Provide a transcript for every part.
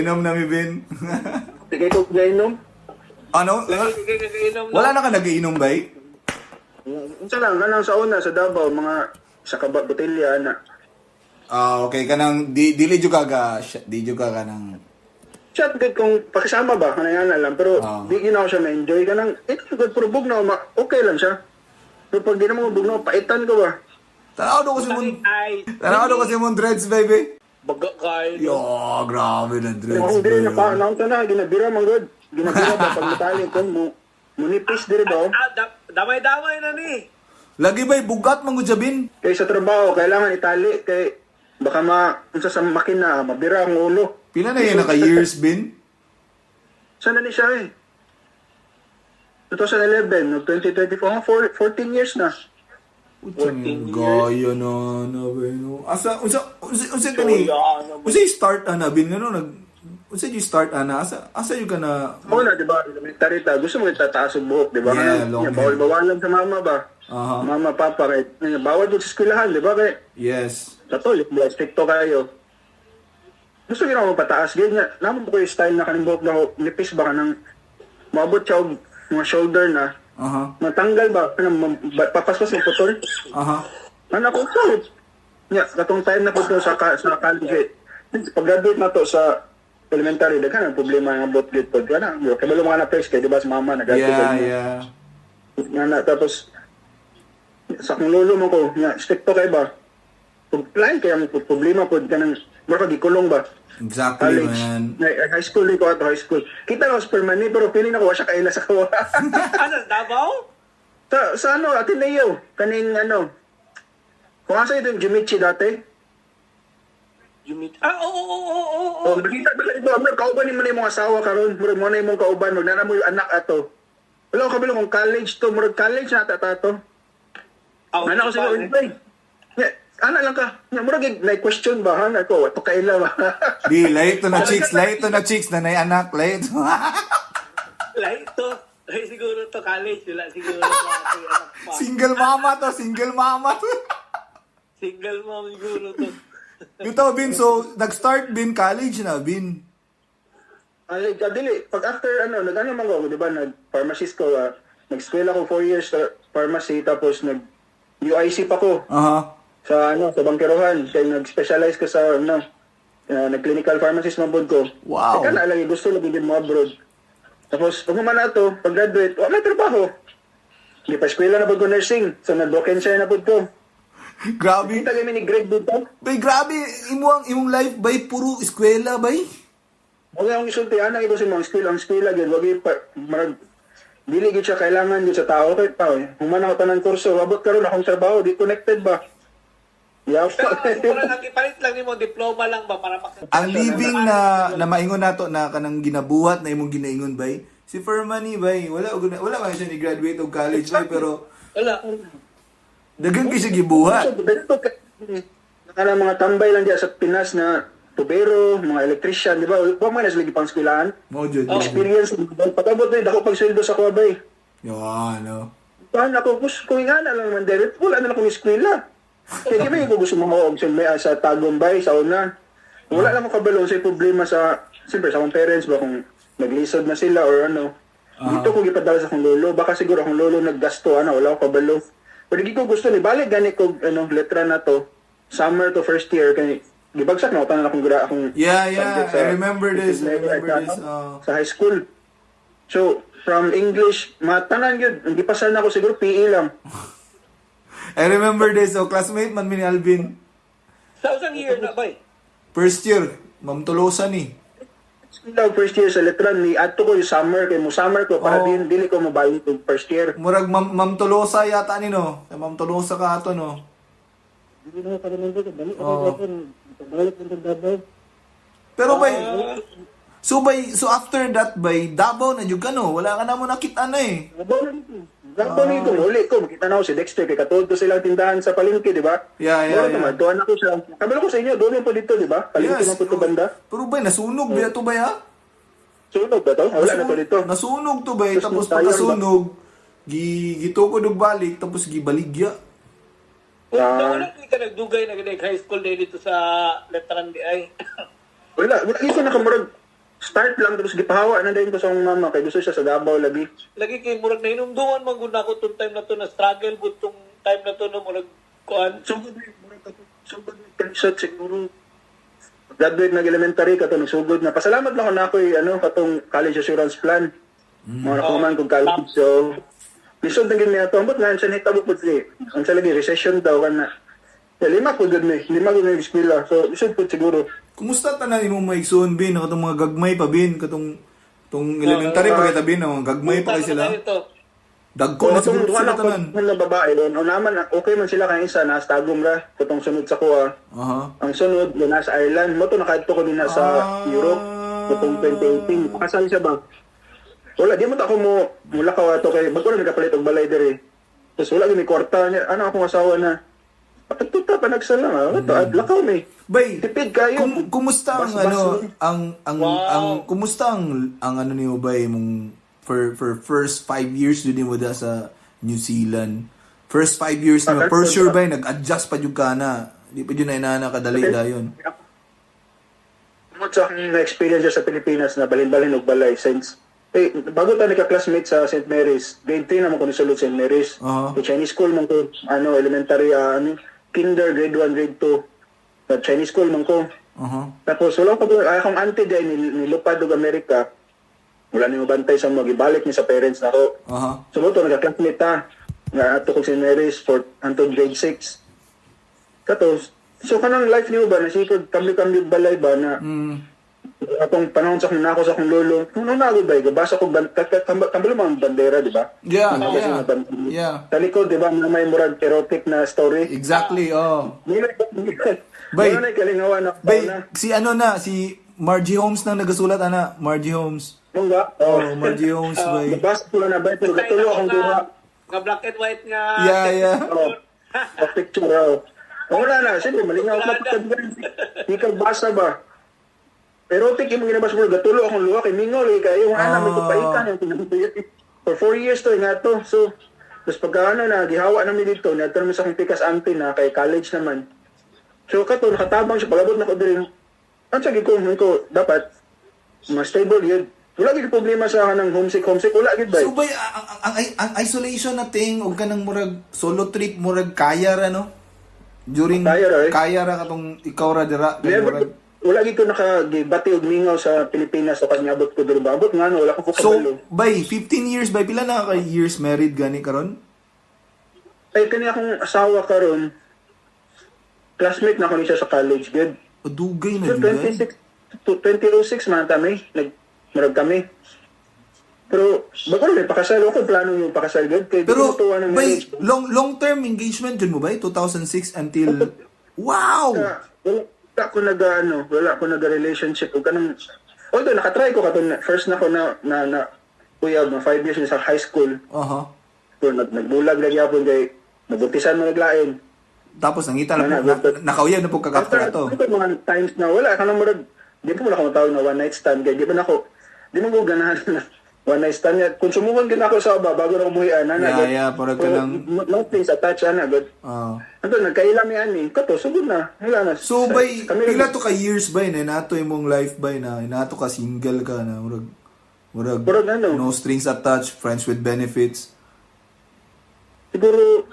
Inom na mi bin. Sige ko gainom. Ano? Wala na ka nagiinom bay? Unsa lang kanang sa una sa Davao mga sa kabak botelya na. Okay kanang dili jud ka di jud ka kanang Chat good kung pakisama ba kanang lang pero di ginaw siya ma-enjoy kanang it's good for bugnaw okay lang siya. Pero pag di na mo bugnaw paitan ka ba? Tanaw do kasi mo dreads baby. Baga kayo. Yo, grabe na dreads. Kung diri na pa naunta na ginabira man good. Ginabira ba pag matali kung mo munipis diri ba? Damay-damay na ni. Lagi bay bugat man gud bin. Kay sa trabaho kailangan itali kay baka unsa sa makina mabira ang ulo. Pila na yan naka years bin? Sana ni siya 2011 no 2024 14 years na. Gaya na bay no. Unsa kani? Unsa start ana bin no unsa you start ana asa you kana Oo na, di ba? Elementary ta. Gusto mo itataas ang buhok, di ba? Yeah, long hair. Bawal-bawalan sa mama ba? Mama, papa, kahit bawal doon sa eskwelahan, di ba? Kaya, yes. Katolik, stricto kayo. Gusto nyo na mapataas. Ganyan, naman po kayo style na kaning buhok na nipis ba ka nang maabot siya og mga shoulder na. Matanggal ba? Papaspas ng putol. Anak ko, so, katong time na po to sa college. Pag-graduate na to sa elementary, daghan ang problema ng bot gate pod kana. Kabalo mga na first kay di ba sa mama nagati. Yeah. Nga tapos sa kung lolo mo ko, nga stricto kay ba. Plan kaya ang problema pod kanang mura gikulong ba. Exactly, college, man. High school ko ato high school. Kita ko sa permanent pero feeling ako wa siya kaila sa kawa. Ano, Davao? Sa ano, Ateneo, kaning ano. Kung asa ito yung Jumichi dati. Oo. Nakita ba ito? Kauban ni mo na yung mga asawa karon. Murag mo na yung mga kauban. Magnana mo yung anak ato. Wala ko kabalo kung college to. Murag college na tato. Anak ko sila. Anak lang ka. Murag na-question ba? Ako, wato kaila ba? Di, light to na chicks. Nanay anak, light. Light to. Ay, siguro to college. Wala siguro. Single mama to. Single mom siguro to. Ito, Bin, so, nag-start, Bin, college na, Bin. Ay, dili. Pag after, nag-ano man ko, di ba, nag-pharmacist ko, nag-school ako 4 years sa pharmacy, tapos nag-UIC pa ko. Sa, sa Bangkerohan. Kaya nag-specialize ko sa, nag-clinical pharmacist mabod ko. Wow. Kaya lagi, gusto lagi din mo abroad. Tapos, pag na to, pag-graduate, may trabaho. Hindi pa eskwela na po ko nursing. So, nag-broken share na po ko. Grabe. Kita kami ni Greg dito. Bay, grabe. Imong life, bay, puro eskwela, bay. Wala akong isultihan na ito sa mga eskwela. Ang eskwela, wagi pa, dili gid siya kailangan yun sa tao. Kaya tao, humana ko tanang kurso. Abot karon akong trabaho, di connected ba? Pero nagipalit lang ni mo, diploma lang ba para Ang living na maingon nato na kanang ginabuhat na imong ginaingon, bay. Si Fermani, bay. Wala man siya ni graduate og college, bay, pero wala. dagan kasi gibuhat. Nakala mga tambay lang diya sa Pinas na tubero, mga electrician, di ba? Huwag man na sila gipang skwilahan. Mo jud. Experience. Pag-abot na, dako pag-sweldo sa kuwabay. Yan, no. Paano ako, kung nga na lang man, Derek, wala na lang kong eskwela. Kaya di ba yung gusto mo sa Tagumbay, sa una. Wala lang ako kabalo sa problema sa, siyempre sa akong parents ba, kung naglisod na sila or ano. Dito ko gipadala sa akong lolo. Baka siguro akong lolo naggasto, wala ako kabalo. Pero di ko gusto ni balik gani ko letra na to summer to first year kay gibagsak na tanan akong Yeah, I remember this. Sa high school. So from English matanan gyud hindi pasal na ako siguro PE lang. I remember this. So classmate man ni Alvin. Sa usang year na ba? First year, Ma'am Tolosa ni. First year sa letran ni adto ko yung summer kay mo summer ko para dili ko mabalik og first year. Murag Ma'am Tolosa yata ni no. Sa Ma'am Tolosa ka ato no. Dili na pa naman dito balik ako balik. Pero bay so after that bay Davao na jud ka no. Wala ka na mo nakita na eh. Davao nito uli ko makita na ko si Dexter kay katulad ko silang tindahan sa palengke, di ba? Yeah. Tuwan ako siya. Kabalo ko sa inyo, doon po dito, di ba? Palengke na po ito banda. Pero bay nasunog ba to bay ha? Sunog ba to? Wala na to dito. Nasunog to bay tapos pagkasunog gitukod og balik tapos gibaligya. Wala ka nagdugay na high school din dito sa Letran di ay. Wala ito nakamurag start lang tapos gipahawa na din ko sa akong mama kay gusto siya sa Davao lagi. Lagi kay murag na inumduman man gud ako tong time na to na struggle gud tong time na to no murag kuan. So good shot siguro. Graduate nag elementary kato nagsugod na. Pasalamat lang ako na ako'y katong college assurance plan. Mga nakuman kong college. So lisod na gid niya to. Ambot nga siya hitabo pud si. Ang sa lagi recession daw kana. Lima ko gud ni. Lima gud ni eskwela. So lisod pud siguro. Kumusta tanan imong maigsoon bin katong mga gagmay pa bin katong tong elementary pa kita bin mga gagmay pa kay sila. Dagko na siguro sila tanan. Kung na babae doon, o naman, okay man sila kay isa, nasa tagom ra, kutong sunod sa kuha. Ang sunod, doon nasa Ireland. Mo to nakadto ko din na sa Europe, kutong 2018. Kasal siya ba? Wala, di mo ta ako mula ka to kay, bago na nagkapalit og balay dere. Tapos wala gini kwarta niya, akong asawa na, patagtuta pa nagsala nga, lakaw may. Bay, tipid kayo. Kumusta ang kumusta ang ano niyo bay mong for first 5 years din mo da sa New Zealand. First 5 years na for sure bay nag-adjust pa jud ka na. Di pa jud na inana kadali dayon. Mo sa akong na-experience sa Pilipinas na balin-balin og balay since bago ta nagka-classmate sa St. Mary's, grade 3 naman ko ni sulod St. Mary's. Chinese school man ko, elementary, kinder, grade 1, grade 2. Chinese school man ko. Tapos wala pa akong auntie dahil nilupad og Amerika. Wala nang bantay sa mga gibalik ni sa parents nako. So mo to nagka-classmate ta nga ato ko St. Mary's for until grade 6. Katos, so kanang life niyo ba nasikod kami balay ba na atong panahon sa akong nako sa akong lolo. Nung nagod ba gabasa ko kambalo mga bandera, di ba? Yeah. Talikod, di ba, may murag erotic na story. Exactly, Bay, kalingawan na. Si Margie Holmes na nagasulat Margie Holmes. Mungga? Margie Holmes, bay. Nabasa ko lang na ba, pero gatulo akong duha. Nga black and white nga. Yeah. Picture, wala na, sige, malingaw ka pagkagdan. Di ka basa ba? Erotic yung ginabas mo, gatulo akong luha kay Mingo, kayo nga namin ko paikan yung pinagpuyat. For 4 years to, nga to. So, tapos pagka gihawa namin dito, nato namin sa akong pikas auntie na kay college naman. So, kato, nakatabang siya, pagabot na ko din. Ang sige ko, dapat, mas stable yun. Wala gid problema sa kanang homesick, wala gid ba? So, bay, ang isolation na ting, og kanang murag solo trip, murag kaya ra, no? During, kaya ra katong ikaw ra dira. Wala gid ko nakagibati og mingaw sa Pilipinas o kanyabot ko diri babot nga wala ko kabalo. So, bay 15 years bay pila na ka years married gani karon? Ay kani akong asawa karon. Classmate na ko ni siya sa college gid. Dugay na so, 2006 man nagmurag kami. Pero bago na pakasal ako plano yung pakasal gid kay pero bay long term engagement dun mo bay 2006 until wow. Wala ko nag-relationship o kanang although nakatry ko katon first na ko na kuya 5 years sa high school. So nagbulag lagi ako kay nabutisan mo naglain. Tapos nangita lang nakauyan na po kagafter ato. Mga times na wala kanang murag di ko wala ko tawag na one night stand kay di ba nako di mo ganahan na one night stand niya. Kung sumukan din ako sa baba bago na umuwian na para ka lang no place attach ana good. Ano nagkailami ani kato sugod na wala na. So bay pila to ka years bay na nato imong life bay na nato ka single ka na murag no strings attached, friends with benefits. Siguro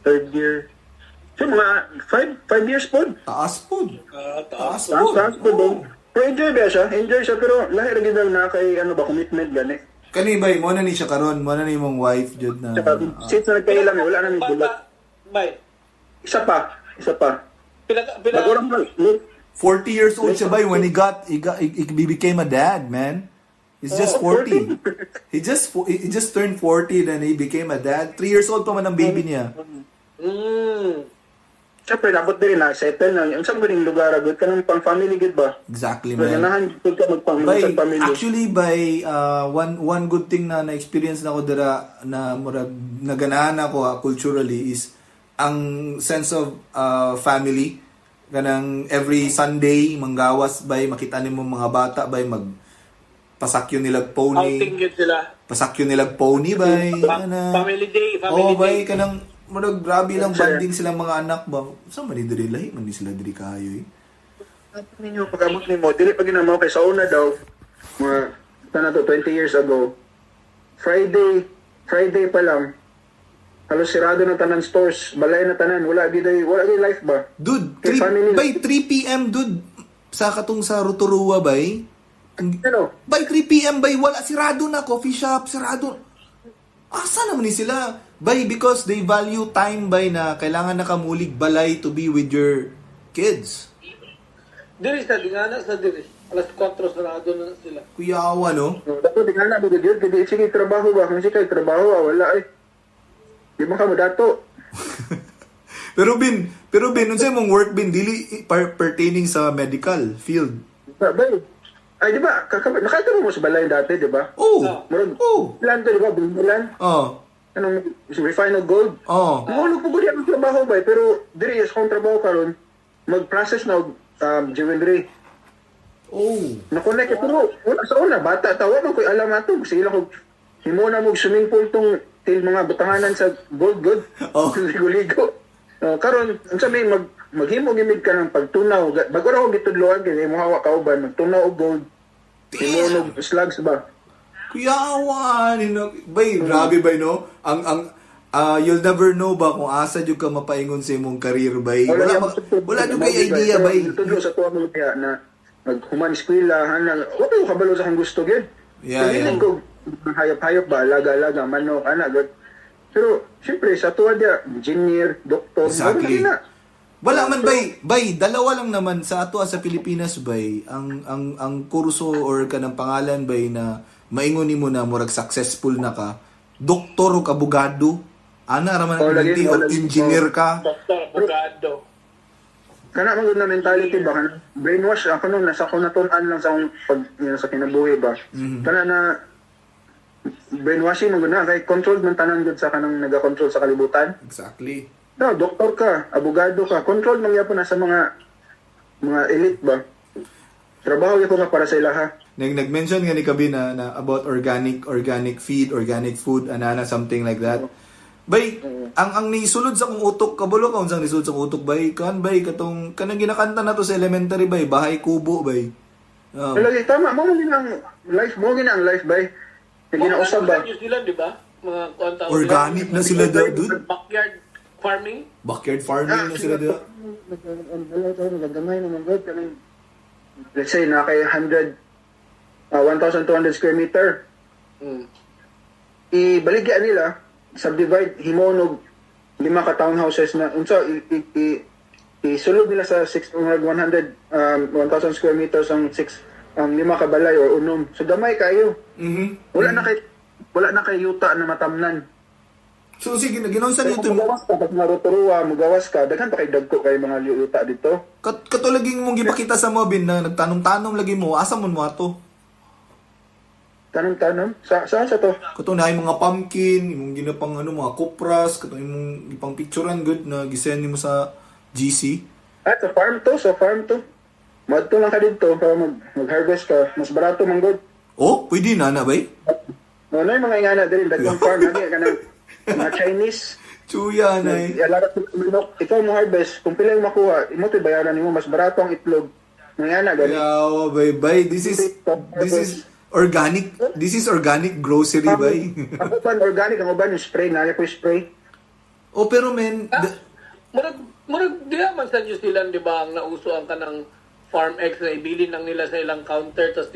third year. So mga 5 years po. Taas po. Taas po. Pero enjoy siya pero lahi ra gid na kay commitment gani. Kani bay mo na ni siya karon, mo na ni mong wife jud na. Since nagkailan wala na ni bulat. Bay. Isa pa. Pila 40 years old siya bay when he became a dad, man. He's just 40. he just turned 40 then he became a dad. 3 years old pa man ang baby niya. Siyempre, dapat din na settle na. Yung saan ba rin lugar, good ka ng pang-family, good ba? Exactly, man. Ganahan, good ka magpang-family. Actually, one good thing na na-experience na ako dira na naganahan ako culturally is ang sense of family. Kanang every Sunday, manggawas bay, makita nimo mga bata bay, pasakyo nilag pony. Outing yun sila. Pasakyo nilag pony bay. Family day. Bay, kanang grabe lang banding silang mga anak ba. Sa man diri lahi man sila diri kayo eh. ninyo pag-abot nimo dili pa ginamaw kay sa una daw mga na to 20 years ago. Friday pa lang halos sirado na tanan stores, balay na tanan, wala gid life ba? Dude, Kay family na- by 3 p.m. dude, sa katong sa Rotorua bay, Ano? by 3 p.m. bay, wala, sirado na, coffee shop, sirado. Asa naman ni sila? Bay, because they value time bay na kailangan nakamulig balay to be with your kids. Diri sa dingana sa diri. Alas 4 sarado na sila. Kuyawa, no? Dato di nga na bigod yun, kaya sige trabaho ba? Kung sige trabaho, wala eh. Di mo ka mo dato. Pero bin, unsay mong work bin dili pertaining sa medical field. Bay, ay di ba, nakita mo sa balay dati, di ba? Oh. Murag, Oh. ilan to, di ba? Bilan? Oh. Anong refined gold? Oh. Mahulog po guli ang trabaho ba? Pero diri is kung trabaho karon mag-process na og, jewelry. Oh. Na-connect pero wala sa una bata tawa man koy alam ato sige lang kog himo na mo swimming pool tong til mga butanganan sa gold good. Oh. Ligo-ligo. Karon unsa may maghimo gimid ka ng pagtunaw bago ra ko gitudloan kay mo hawa ka uban magtunaw og gold. Himo og slugs ba? Kuyawa ni no. Bay, grabe bay no. You'll never know ba kung asa jud ka mapaingon sa imong career bay. Wala jud kay idea bay. Tudlo sa tuwa mo kaya na maghuman eskwela hana wa ko kabalo sa kang gusto gyud. Yeah, Hindi yeah. ko hayop-hayop ba alaga-alaga manok ana gud. Pero siyempre sa tuwa dia engineer, doktor, Exactly. wala na. Wala man bay, dalawa lang naman sa ato sa Pilipinas bay, ang kurso or kanang pangalan bay na maingon nimo na murag successful na ka, doktor o abogado, ana ra man Oh, ang lagi, o lagi. engineer ka. Doktor, abogado. Kana man gud na mentality ba kan brainwash ako nung nasa ko natun-an lang sa akong pag sa kinabuhi ba. Kana na brainwashing man gud na kay controlled man tanan gud sa kanang naga-control sa kalibutan. Exactly. No, doktor ka, abogado ka, control man gyapon na sa mga elite ba. Trabaho gyapon ka para sa ilaha. Nag-mention nga ni Kabi na about organic feed, organic food, anana, something like that. Bay, ang nisulod sa kong utok, kabalo ka unsang nisulod sa kong utok, bay, bay, kanang ginakanta na to sa elementary, bay, bahay kubo, bay. Lagi tama mo gina ang life bay. Ginausab ba? New Zealand, di ba? Mga kuwanta. Organic na sila dude. Backyard farming. Backyard farming na sila doon. Gamay naman gud kanang let's say na kay 1,200 square meter. Mm. Ibaligya nila, subdivide himonog 5 ka townhouses na unsa isulod nila sa 1,000 square meters ang 5 ka balay or unom. So gamay kayo. Mhm. Wala na kay yuta na matamnan. So sige, ginaunsan Kung nito mo. mugawas ka, pag naruturuwa, mugawas ka, daghan pa kay dagko kay mga yuta dito. Katulaging mong gipakita sa mobin na nagtanong-tanong lagi mo, asa mo ato? Tanong-tanong? Saan sa to? Katong na mga pumpkin, imong ginapang mga kupras, katong imong ipang picturean good na gisend nimo sa GC. Sa farm to, Madto lang ka dito para mag-harvest ka. Mas barato man good. Oh, pwede na bay? Ano yung mga ingana din, dagang farm, lagi ka na mga Chinese. Chuya na eh. Alaga sa manok, ikaw mo harvest, kung pila yung makuha, imo to bayaran nimo mas barato ang itlog. Ngana gani. Yawa, bay. This is organic. This is organic grocery, bay. Ako ban organic, ang uban yung spray, naya ko yung spray. Oh, pero men, Murag diya man sa New Zealand, di ba, ang nauso ang kanang farm eggs na ibili nang nila sa ilang counter tapos